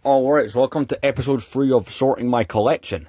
Alright, so welcome to episode 3 of sorting my collection.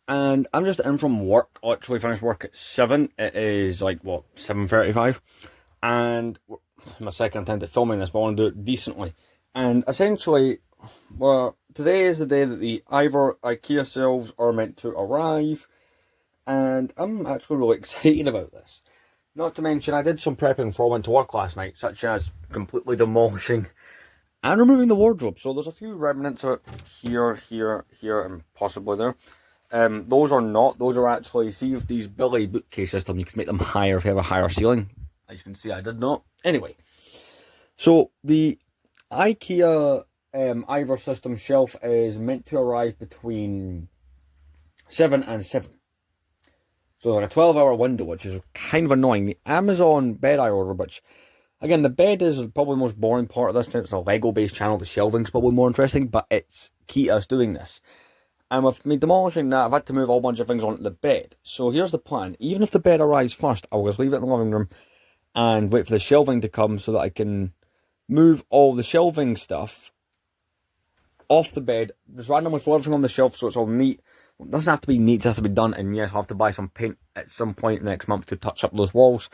And I'm just in from work. I actually finished work at 7. It is like, what, 7:35? And my second attempt at filming this, but I want to do it decently. And essentially, well, today is the day that the IKEA shelves are meant to arrive. And I'm actually really excited about this. Not to mention, I did some prepping before I went to work last night, such as completely demolishing and removing the wardrobe. So there's a few remnants of it here, and possibly there. Those are actually, see if these Billy bookcase system, you can make them higher if you have a higher ceiling. As you can see, I did not. Anyway, so the IKEA Ivor system shelf is meant to arrive between 7 and 7. So it's like a 12-hour window, which is kind of annoying. The Amazon bed I ordered, which, again, the bed is probably the most boring part of this, since it's a Lego-based channel. The shelving's probably more interesting, but it's key to us doing this. And with me demolishing that, I've had to move a whole bunch of things onto the bed. So here's the plan. Even if the bed arrives first, I'll just leave it in the living room and wait for the shelving to come so that I can move all the shelving stuff off the bed. Just randomly throw everything on the shelf so it's all neat. It doesn't have to be neat, it has to be done. And yes, I'll have to buy some paint at some point next month to touch up those walls.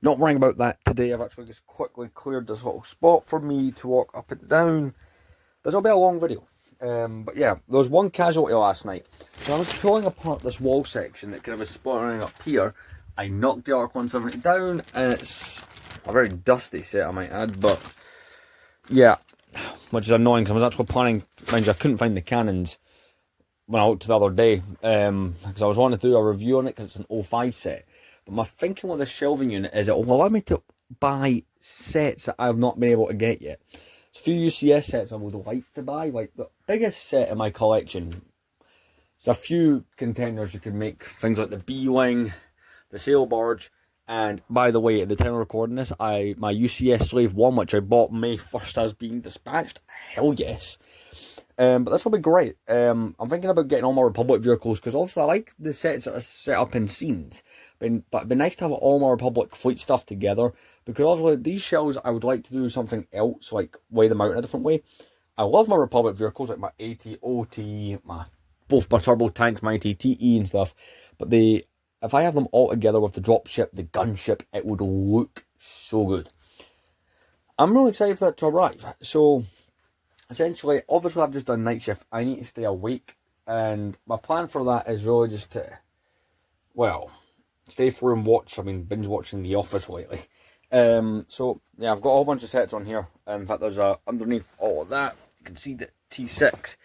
Not worrying about that today. I've actually just quickly cleared this little spot for me to walk up and down. This will be a long video. But yeah, there was one casualty last night. So I was pulling apart this wall section that kind of was sputtering up here. I knocked the Arc 170 down, and it's a very dusty set, I might add. But yeah, which is annoying because I was actually planning, mind you, I couldn't find the cannons when I looked the other day, because I was wanting to do a review on it because it's an 05 set. But my thinking with this shelving unit is it will allow me to buy sets that I've not been able to get yet. A few UCS sets I would like to buy. Like the biggest set in my collection, there's a few containers you can make things like the B-Wing, the sail barge, and by the way, at the time of recording this, my UCS Slave 1, which I bought May 1st, has been dispatched. Hell yes. But this will be great. I'm thinking about getting all my Republic vehicles, because also I like the sets that are set up in scenes. But it'd be nice to have all my Republic fleet stuff together, because also these shells I would like to do something else, like weigh them out in a different way. I love my Republic vehicles, like my AT-OT, both my turbo tanks, my AT-TE and stuff. But if I have them all together with the dropship, the gunship, it would look so good. I'm really excited for that to arrive. So essentially, obviously I've just done night shift. I need to stay awake, and my plan for that is really just to, well, stay through and watch. I've been binge watching The Office lately. So yeah, I've got a whole bunch of sets on here. In fact, there's underneath all of that, you can see the T6.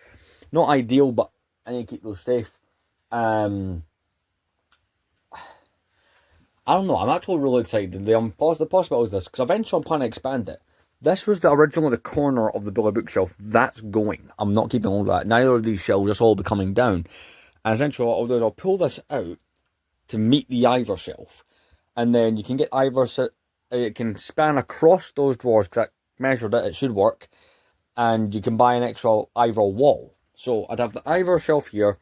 Not ideal, but I need to keep those safe. I don't know, I'm actually really excited. The possibility of this, because eventually I'm planning to expand it. This was originally the corner of the Billy bookshelf. That's going. I'm not keeping all of that. Neither of these shelves, this will all be coming down. And essentially what I'll do is I'll pull this out to meet the Ivor shelf. And then you can get Ivor, it can span across those drawers, because I measured it, it should work. And you can buy an extra Ivor wall. So I'd have the Ivor shelf here,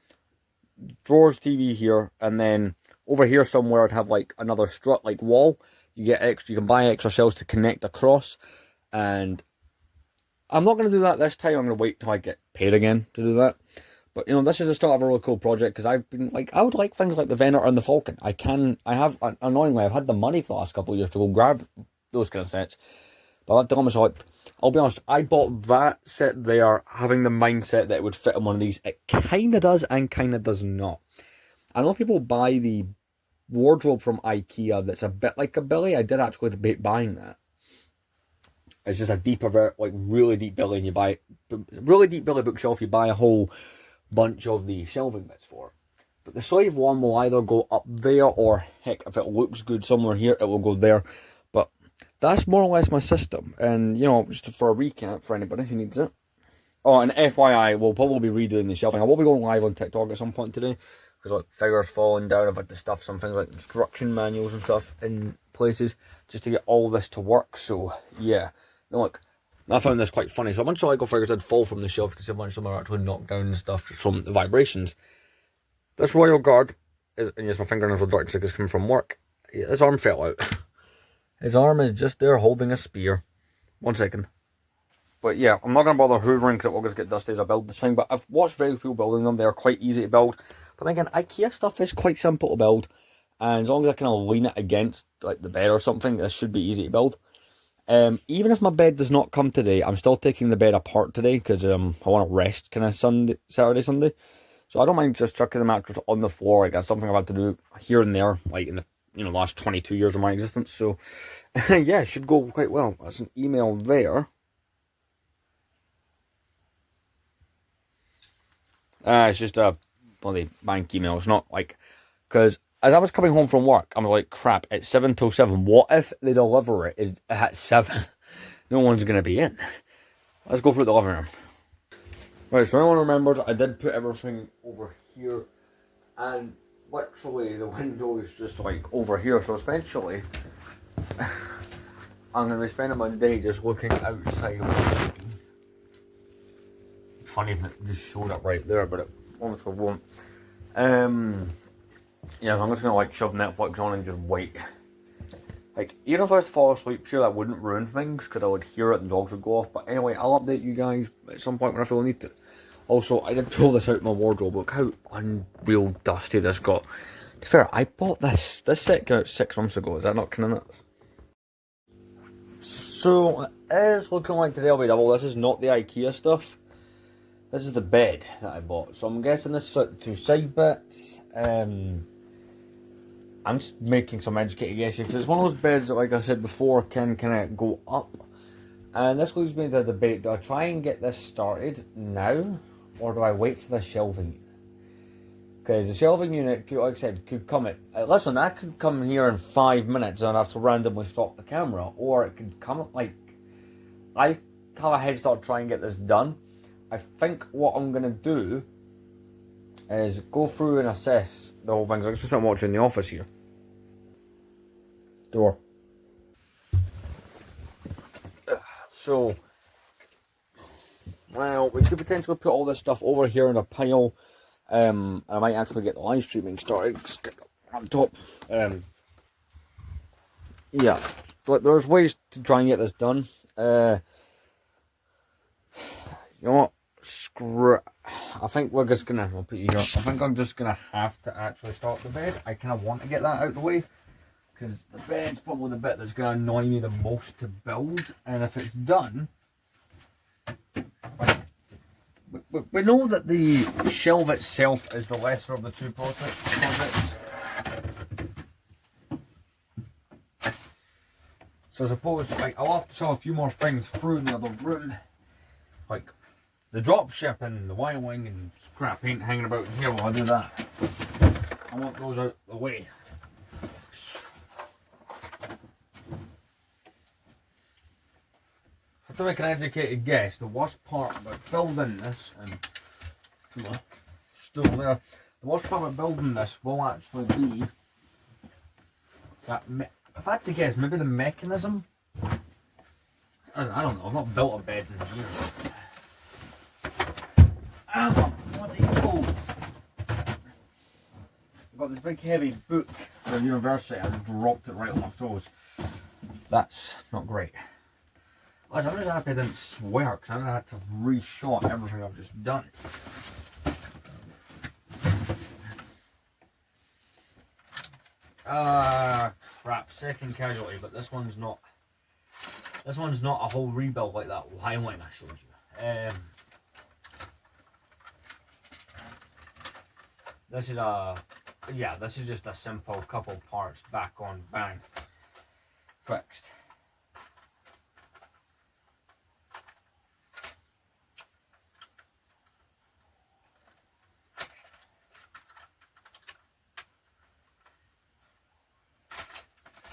drawers, TV here, and then over here somewhere I'd have like another strut-like wall. You can buy extra shelves to connect across. And I'm not going to do that this time. I'm going to wait till I get paid again to do that. But, you know, this is the start of a really cool project, because I've been, like, I would like things like the Venator and the Falcon. Annoyingly, I've had the money for the last couple of years to go grab those kind of sets. But I've done myself, I'll be honest, I bought that set there, having the mindset that it would fit in one of these. It kind of does and kind of does not. I know people buy the wardrobe from IKEA that's a bit like a Billy. I did actually debate buying that. It's just a deeper, like really deep Billy, and you buy really deep Billy bookshelf. You buy a whole bunch of the shelving bits for it. But the Slave 1 will either go up there, or heck, if it looks good somewhere here, it will go there. But that's more or less my system. And you know, just for a recap for anybody who needs it. Oh, and FYI, we'll probably be redoing the shelving. I will be going live on TikTok at some point today, because like figures falling down, I've had to stuff some things like instruction manuals and stuff in places just to get all this to work. So yeah. Now look, I found this quite funny. So a bunch of Lego figures did fall from the shelf, because a bunch of them are actually knocked down and stuff just from the vibrations. This Royal Guard is, and yes, my fingernails are dark because it's coming from work. His arm fell out. His arm is just there holding a spear. 1 second. But yeah, I'm not going to bother hoovering because it will just get dusty as I build this thing. But I've watched very few people building them. They're quite easy to build. But again, IKEA stuff is quite simple to build. And as long as I kind of lean it against like the bed or something, this should be easy to build. Even if my bed does not come today, I'm still taking the bed apart today because I want to rest kind of Saturday, Sunday. So I don't mind just chucking the mattress on the floor. Like that's something I've had to do here and there, like in the last 22 years of my existence. So yeah, it should go quite well. That's an email there. It's just a bloody bank email. It's not like, because as I was coming home from work, I was like, crap, it's 7 till 7. What if they deliver it at 7? No one's going to be in. Let's go through the living room. Right, so anyone remembers, I did put everything over here. And literally the window is just like over here. So essentially, I'm going to be spending my day just looking outside. Funny if it just showed up right there, but it obviously won't. Yeah, so I'm just gonna like shove Netflix on and just wait. Like, even if I was to fall asleep here, that wouldn't ruin things because I would hear it and dogs would go off. But anyway, I'll update you guys at some point when I feel I need to. Also, I did pull this out of my wardrobe. Look how unreal dusty this got. To be fair, I bought this set came out 6 months ago. Is that not kind of nuts? So, it's looking like today I'll be double. This is not the IKEA stuff. This is the bed that I bought. So I'm guessing this is 2 side bits. I'm just making some educated guesses because it's one of those beds that, like I said before, can kind of go up. And this leads me to the debate. Do I try and get this started now? Or do I wait for the shelving unit? Because the shelving unit, like I said, could come at... listen, that could come here in 5 minutes and I have to randomly stop the camera. Or it could come at, like... I have a head start trying to get this done. I think what I'm going to do is go through and assess the whole thing. So especially I'm watching The Office here. Door. So, well, we could potentially put all this stuff over here in a pile. And I might actually get the live streaming started. Just get on top. Yeah, but there's ways to try and get this done. You know what? Screw it. I think we're just gonna, I'll put you here. I think I'm just gonna have to actually start the bed. I kind of want to get that out of the way because the bed's probably the bit that's gonna annoy me the most to build. And if it's done, we know that the shelf itself is the lesser of the two projects. So I suppose like I'll have to saw a few more things through in the other room, like the drop ship and the Y-wing and scrap paint hanging about here while I do that. I want those out of the way. To make an educated guess, the worst part about building this, and still there, the worst part about building this will actually be that, if I had to guess, maybe the mechanism. I don't know, I've not built a bed in years. What are you toes? I've got this big heavy book from university, I just dropped it right on my toes. That's not great. I'm just happy I didn't swear because I'm going to have to reshot everything I've just done. Crap, second casualty, but this one's not a whole rebuild like that Y-wing I showed you. This is just a simple couple parts back on, bang, fixed.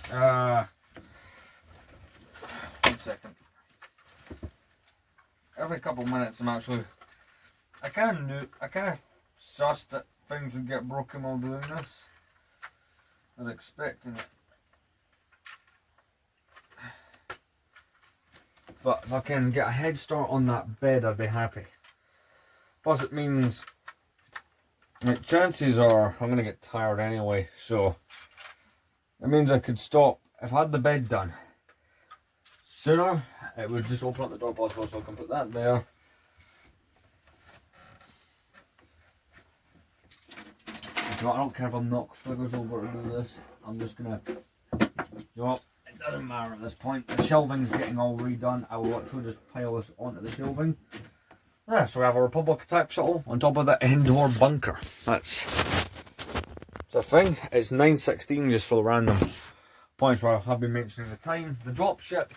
One second. Every couple of minutes I kind of sussed that things would get broken while doing this. I was expecting it. But if I can get a head start on that bed, I'd be happy. Plus it means, like, chances are I'm going to get tired anyway, so it means I could stop, if I had the bed done sooner, it would just open up the door possible, so I can put that there. So I don't care if I knock figures over to do this. I'm just gonna, you know, it doesn't matter at this point. The shelving's getting all redone. I will literally just pile this onto the shelving. Yeah, so we have a Republic attack shuttle on top of the indoor bunker. That's the thing. It's 9:16 just for the random points where I have been mentioning the time. The dropship.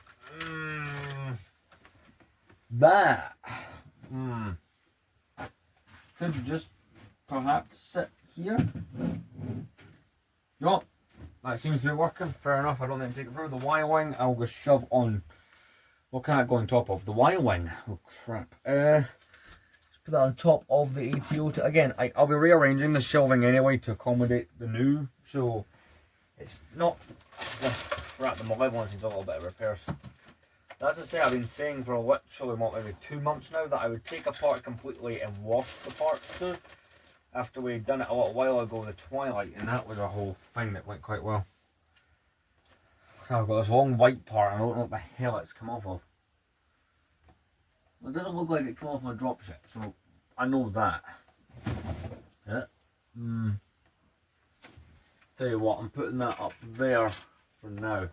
That. Could just perhaps sit here. Yep, that seems to be working. Fair enough, I don't think I take it through. The Y-wing, I'll just shove on. What can I go on top of? The Y-wing. Oh crap. Let's put that on top of the ATO. Again, I'll be rearranging the shelving anyway to accommodate the new. So it's not. Crap, the malevolence needs a little bit of repairs. That's to say, I've been saying for literally maybe 2 months now that I would take apart completely and wash the parts too. After we'd done it a little while ago, the Twilight, and that was a whole thing that went quite well. I've got this long white part, and I don't know what the hell it's come off of. It doesn't look like it came off of a dropship, so I know that. Yeah. Tell you what, I'm putting that up there for now.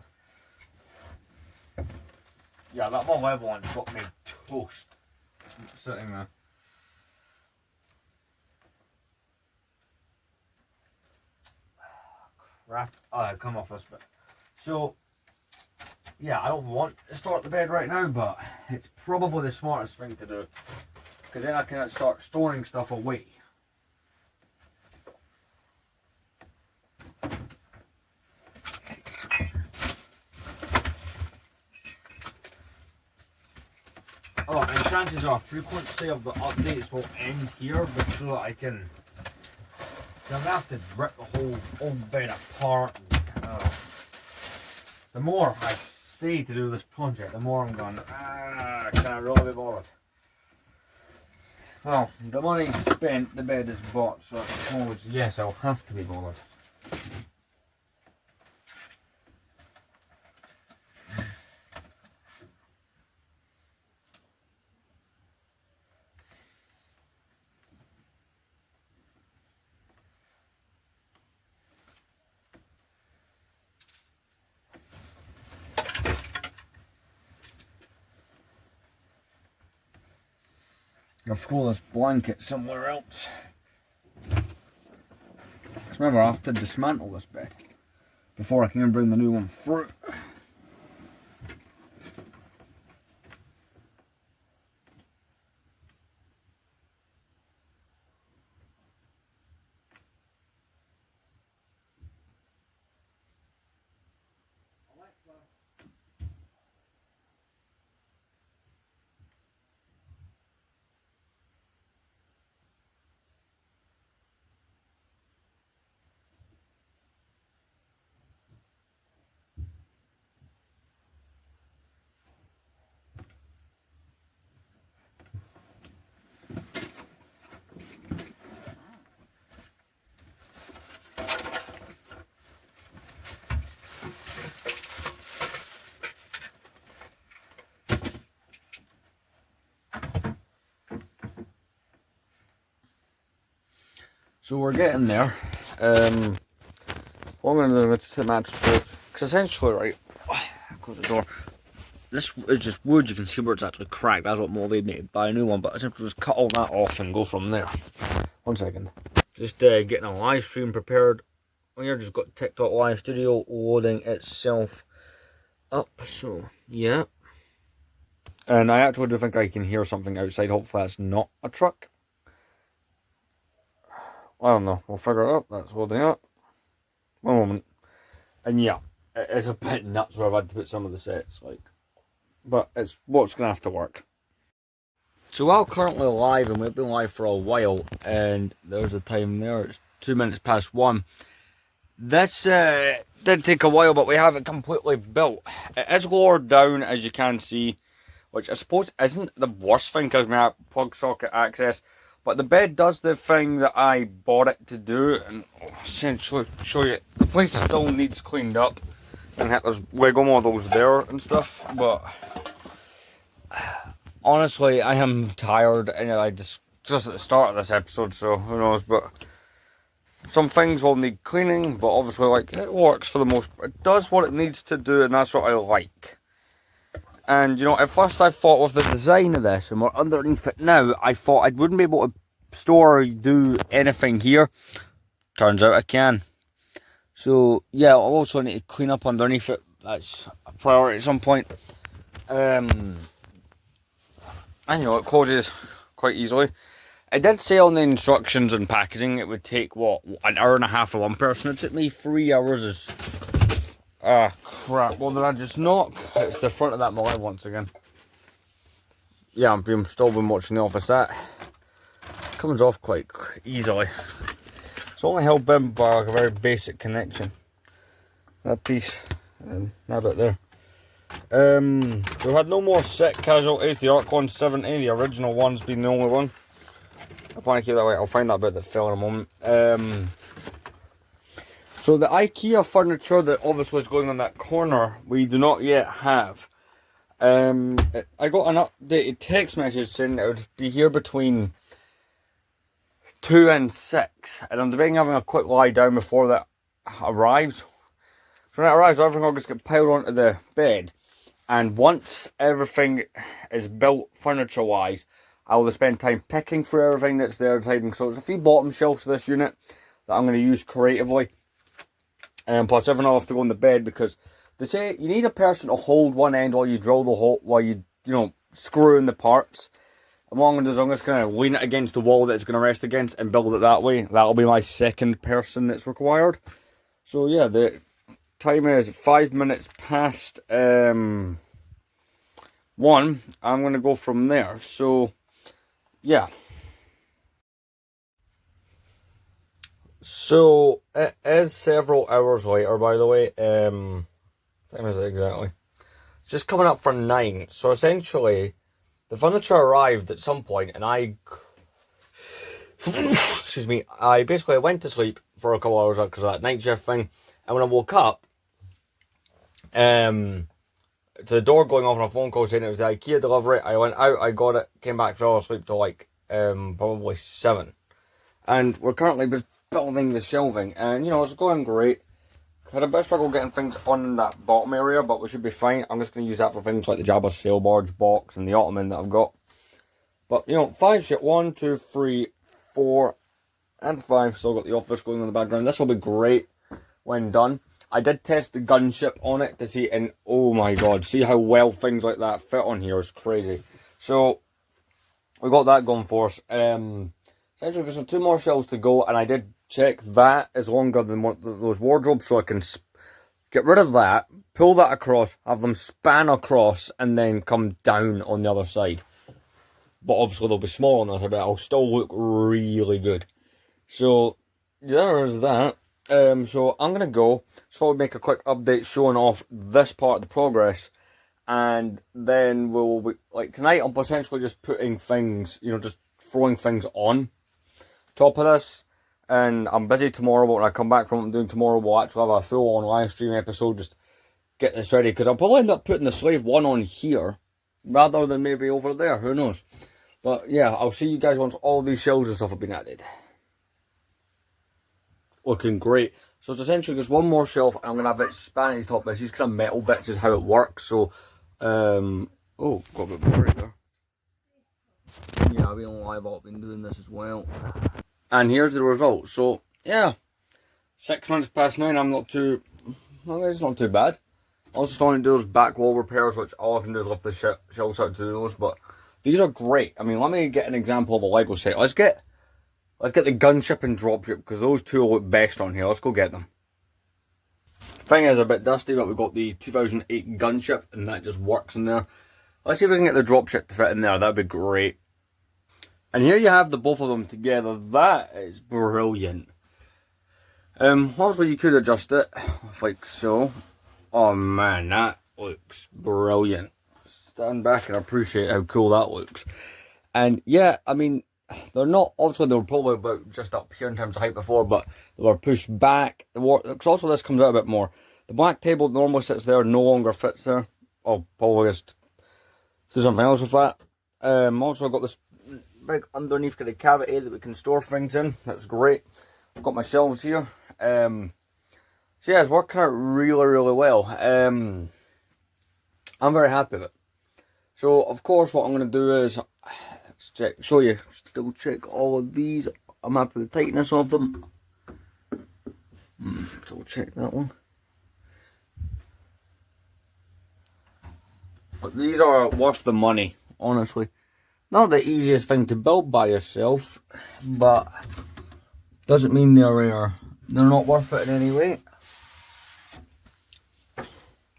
Yeah, that malevolence got me toast sitting there. Crap. Oh, I come off this bit. So, yeah, I don't want to start the bed right now, but it's probably the smartest thing to do. Because then I can start storing stuff away. Oh, and chances are frequency of the updates will end here, but so that I can. I'm gonna have to rip the whole old bed apart. The more I say to do this project, the more I'm going, can I really be bothered? Well, the money's spent, the bed is bought, so I suppose, yes, I'll have to be bothered. I'll throw this blanket somewhere else. Remember, I have to dismantle this bed before I can even bring the new one through. So we're getting there. What I'm going to do is to match truth, because essentially, right, close the door. This is just wood. You can see where it's actually cracked. That's what motivated me to buy a new one. But I simply just cut all that off and go from there. 1 second. Just getting a live stream prepared. Here, just got TikTok Live Studio loading itself up. So yeah. And I actually do think I can hear something outside. Hopefully that's not a truck. I don't know, we'll figure it out. That's loading up. 1 moment. And yeah, it's a bit nuts where I've had to put some of the sets, like, but it's what's gonna have to work. So while currently live, and we've been live for a while, and there's a time there, it's 2 minutes past 1. This did take a while, but we have it completely built. It is lowered down, as you can see, which I suppose isn't the worst thing because we have plug socket access. But the bed does the thing that I bought it to do, and I'll essentially show you. The place still needs cleaned up, and there's wiggle models there and stuff, but honestly, I am tired, and I just at the start of this episode, so who knows, but some things will need cleaning, but obviously, like, it works for the most part. It does what it needs to do, and that's what I like. And, you know, at first I thought with the design of this, and we're underneath it now, I thought I wouldn't be able to store or do anything here. Turns out I can. So, yeah, I'll also need to clean up underneath it. That's a priority at some point. And, you know, it closes quite easily. I did say on the instructions and packaging it would take, what, an hour and a half for one person. It took me 3 hours. Ah, crap. Well, did I just knock? It's the front of that Malay once again. Yeah, I've still been watching The Office. That comes off quite easily. It's only held in by like a very basic connection. That piece and that bit there. We've had no more set casualties. The Arc 170, the original one's been the only one. I want to keep that way. I'll find that bit that fell in a moment. So the IKEA furniture that obviously is going on that corner, we do not yet have. I got an updated text message saying it would be here between 2 and 6, and I'm debating having a quick lie down before that arrives. So when it arrives, everything will just get piled onto the bed, and once everything is built furniture wise, I will spend time picking through everything that's there inside. So there's a few bottom shelves to this unit that I'm going to use creatively, and plus everything will have to go in the bed, because they say you need a person to hold one end while you drill the hole, while you know, screw in the parts. And what I'm going to do is I'm just going to lean it against the wall that it's going to rest against and build it that way. That'll be my second person that's required. So yeah, the time is 5 minutes past 1. I'm going to go from there. So yeah. So it is several hours later, by the way. Time is it exactly? It's just coming up for 9. So essentially, the furniture arrived at some point, and I excuse me, I basically went to sleep for a couple hours because of that night shift thing, and when I woke up, to the door going off on a phone call saying it was the IKEA delivery, I went out, I got it, came back, fell asleep till like probably 7, and we're currently just building the shelving, and you know, it's going great. Had a bit of struggle getting things on that bottom area, but we should be fine. I'm just going to use that for things like the Jabba sail barge box and the ottoman that I've got. But, you know, 5 shit. 1, 2, 3, 4, and 5. Still got the office going in the background. This will be great when done. I did test the gunship on it to see, and oh my god, see how well things like that fit on here. It's crazy. So, we got that going for us. Essentially, there's 2 more shelves to go, and I did check that is longer than those wardrobes, so I can get rid of that, pull that across, have them span across, and then come down on the other side. But obviously they'll be small on the other side, but it'll still look really good. So there's that. So I'm gonna go. So I'll make a quick update showing off this part of the progress, and then we'll be like tonight. I'm potentially just putting things, you know, just throwing things on top of this. And I'm busy tomorrow, but when I come back from what I'm doing tomorrow, we'll actually have a full-on live stream episode, just get this ready, because I'll probably end up putting the slave one on here, rather than maybe over there, who knows. But yeah, I'll see you guys once all these shelves and stuff have been added. Looking great. So it's essentially just one more shelf, and I'm going to have it spanning these top bits. These kind of metal bits is how it works, so, oh, got a bit more right there. Yeah, I've been on live, I've been doing this as well. And here's the result. So, yeah, 6 minutes past 9, I'm not too, well, it's not too bad. Also starting to do those back wall repairs, which all I can do is lift the shelves out to do those, but these are great. I mean, let me get an example of a Lego set. Let's get the gunship and dropship, because those two look best on here. Let's go get them. The thing is a bit dusty, but we've got the 2008 gunship, and that just works in there. Let's see if we can get the dropship to fit in there. That'd be great. And here you have the both of them together. That is brilliant. Obviously you could adjust it, like so. Oh man, that looks brilliant. Stand back and appreciate how cool that looks. And yeah, I mean, they're not, obviously they were probably about just up here in terms of height before, but they were pushed back. Because also this comes out a bit more. The black table that normally sits there no longer fits there. Oh, probably just do something else with that. Also got this big underneath kind of cavity that we can store things in. That's great. I've got my shelves here. So yeah, it's working out really, really well. I'm very happy with it. So of course what I'm going to do is show you, still check all of these. I'm happy with the tightness of them. Double check that one. But these are worth the money, honestly. Not the easiest thing to build by yourself, but doesn't mean they're not worth it in any way.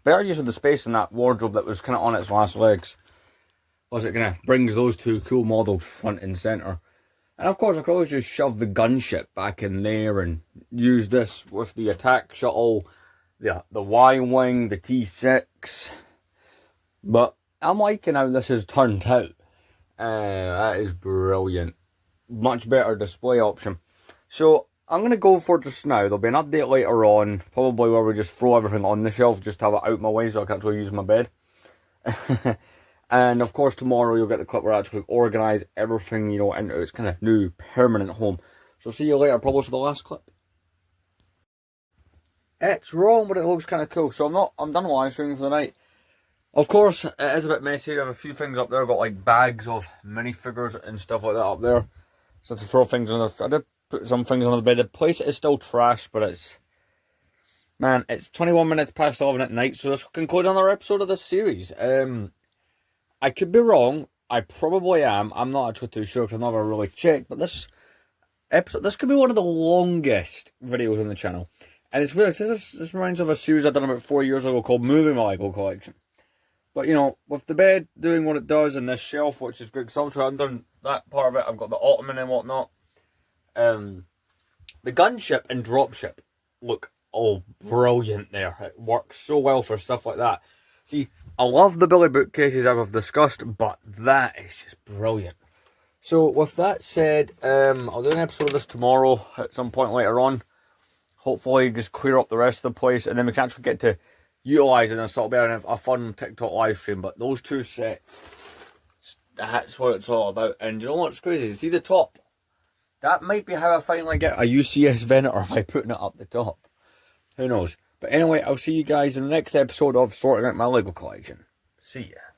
Better use of the space in that wardrobe that was kind of on its last legs. Was it kind of brings those two cool models front and centre. And of course I could always just shove the gunship back in there and use this with the attack shuttle, the Y-Wing, the T6. But I'm liking how this has turned out. That is brilliant. Much better display option. So I'm going to go for just now. There'll be an update later on, probably where we just throw everything on the shelf, just have it out my way so I can actually use my bed. And of course tomorrow you'll get the clip where I actually organise everything, you know, into its kind of new permanent home. So see you later, probably for the last clip. It's wrong, but it looks kind of cool. So I'm done live streaming for the night. Of course, it is a bit messy. I have a few things up there. I've got like bags of minifigures and stuff like that up there. So to throw things on I did put some things on the bed. The place is still trash, but it's 21 minutes past 11 at night, so this will conclude another episode of this series. I could be wrong. I probably am. I'm not actually too sure because I've never really checked. But this could be one of the longest videos on the channel. And it's weird. This reminds me of a series I done about 4 years ago called Moving My Lego Collection. But, you know, with the bed doing what it does and this shelf, which is good, because obviously I've done that part of it. I've got the ottoman and whatnot. The gunship and dropship look all brilliant there. It works so well for stuff like that. See, I love the Billy bookcases I've discussed, but that is just brilliant. So with that said, I'll do an episode of this tomorrow at some point later on. Hopefully just clear up the rest of the place, and then we can actually get to utilising this. It'll be a fun TikTok live stream. But those two sets, that's what it's all about. And you know what's crazy? See the top? That might be how I finally get a UCS Venator by putting it up the top. Who knows? But anyway, I'll see you guys in the next episode of Sorting Out My Lego Collection. See ya.